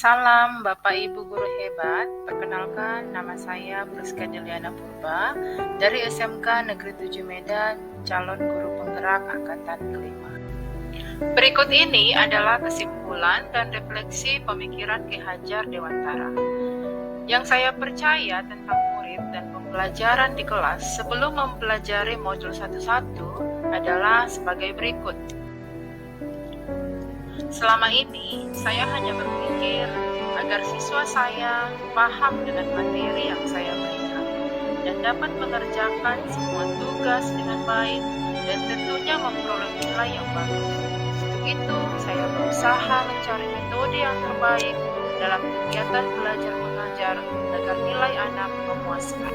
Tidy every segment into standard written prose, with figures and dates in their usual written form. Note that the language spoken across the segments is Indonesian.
Salam Bapak Ibu Guru Hebat, perkenalkan nama saya Priska Deliana Purba dari SMK Negeri 7 Medan, calon guru penggerak angkatan kelima. Berikut ini adalah kesimpulan dan refleksi pemikiran Ki Hajar Dewantara yang saya percaya tentang murid dan pembelajaran di kelas sebelum mempelajari modul 11 adalah sebagai berikut. Selama ini, saya hanya berpikir agar siswa saya paham dengan materi yang saya berikan dan dapat mengerjakan semua tugas dengan baik dan tentunya memperoleh nilai yang bagus. Untuk itu, saya berusaha mencari metode yang terbaik dalam kegiatan belajar mengajar agar nilai anak memuaskan.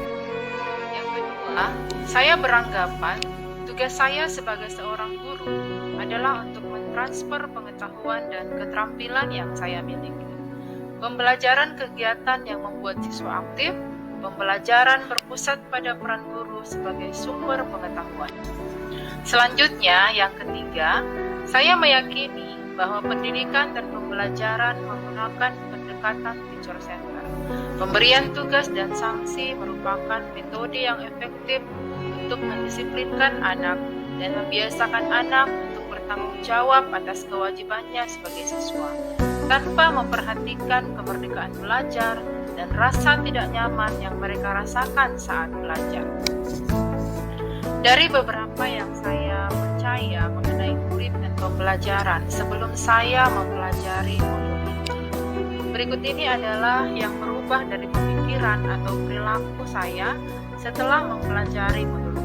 Yang kedua, saya beranggapan tugas saya sebagai seorang guru adalah untuk mentransfer pengetahuan dan keterampilan yang saya miliki. Pembelajaran kegiatan yang membuat siswa aktif, pembelajaran berpusat pada peran guru sebagai sumber pengetahuan. Selanjutnya, yang ketiga, saya meyakini bahwa pendidikan dan pembelajaran menggunakan pendekatan teacher center. Pemberian tugas dan sanksi merupakan metode yang efektif untuk mendisiplinkan anak dan membiasakan anak untuk bertanggung jawab atas kewajibannya sebagai siswa, tanpa memperhatikan kemerdekaan belajar dan rasa tidak nyaman yang mereka rasakan saat belajar. Dari beberapa yang saya percaya mengenai murid dan pembelajaran sebelum saya mempelajari modul ini, berikut ini adalah yang berubah dari pemikiran atau perilaku saya setelah mempelajari modul ini.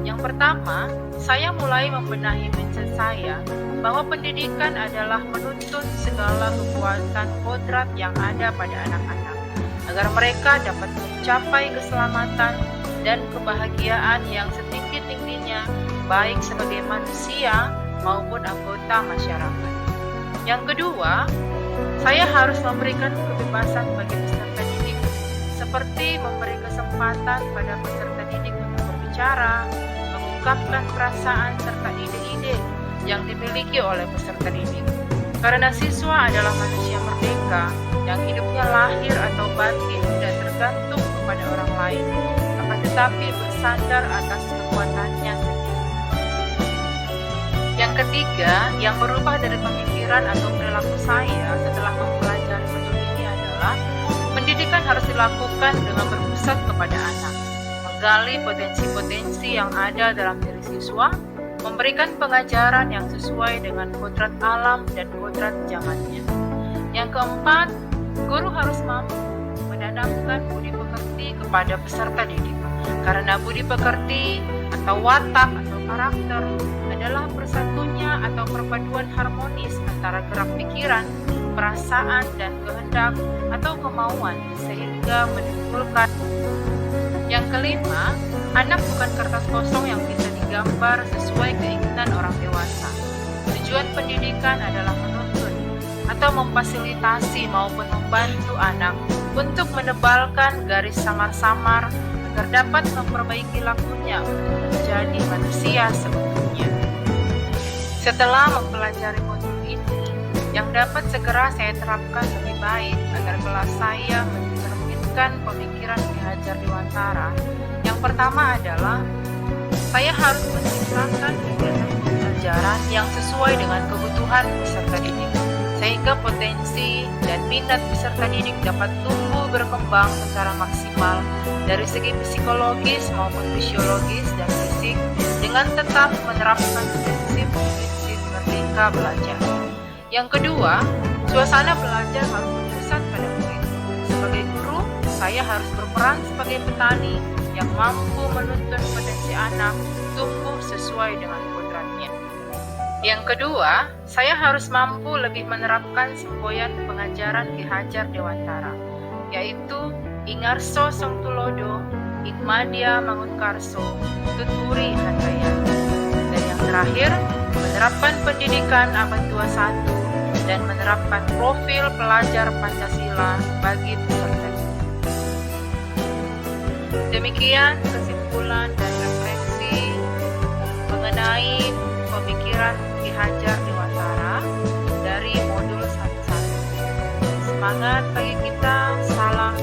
Yang pertama, saya mulai membenahi mindset saya bahwa pendidikan adalah menuntut segala kekuatan kodrat yang ada pada anak-anak agar mereka dapat mencapai keselamatan dan kebahagiaan yang setinggi-tingginya baik sebagai manusia maupun anggota masyarakat. Yang kedua, saya harus memberikan kebebasan bagi peserta didik seperti memberi kesempatan pada peserta didik untuk berbicara, mengungkapkan perasaan serta ide-ide yang dimiliki oleh peserta didik. Karena siswa adalah manusia merdeka yang hidupnya lahir atau batin tidak tergantung kepada orang lain, akan tetapi bersandar atas kekuatannya sendiri. Yang ketiga, yang berubah dari pemikiran atau perilaku saya setelah mempelajari modul ini adalah pendidikan harus dilakukan dengan berpusat kepada anak, menggali potensi-potensi yang ada dalam diri siswa, memberikan pengajaran yang sesuai dengan kodrat alam dan kodrat zamannya. Yang keempat, guru harus mampu menanamkan budi pekerti kepada peserta didik, karena budi pekerti atau watak atau karakter adalah persatunya atau perpaduan harmonis antara gerak pikiran, perasaan, dan kehendak atau kemauan sehingga menimbulkan. Yang kelima, anak bukan kertas kosong yang bisa digambar sesuai keinginan orang dewasa. Tujuan pendidikan adalah menuntun atau memfasilitasi maupun membantu anak untuk menebalkan garis samar-samar agar dapat memperbaiki lakunya untuk menjadi manusia seutuhnya. Setelah mempelajari modul ini, yang dapat segera saya terapkan lebih baik agar kelas saya mencerminkan pemikiran Ki Hajar Dewantara. Yang pertama adalah saya harus menciptakan kegiatan pembelajaran yang sesuai dengan kebutuhan peserta didik, sehingga potensi dan minat peserta didik dapat tumbuh berkembang secara maksimal dari segi psikologis maupun fisiologis dan fisik, dengan tetap menerapkan prinsip merdeka belajar. Yang kedua, suasana belajar harus berpusat pada murid. Sebagai guru, saya harus berperan sebagai petani yang mampu menuntun potensi anak tumbuh sesuai dengan kodratnya. Yang kedua, saya harus mampu lebih menerapkan semboyan pengajaran Ki Hajar Dewantara, yaitu Ingarso Songtulodo, Ikmadia Mangunkarso, Tuturi Handayani. Dan yang terakhir, menerapkan pendidikan abad 21 dan menerapkan profil pelajar Pancasila bagi peserta. Demikian kesimpulan dan refleksi mengenai pemikiran Ki Hajar Dewantara dari modul 11. semangat bagi kita. Salam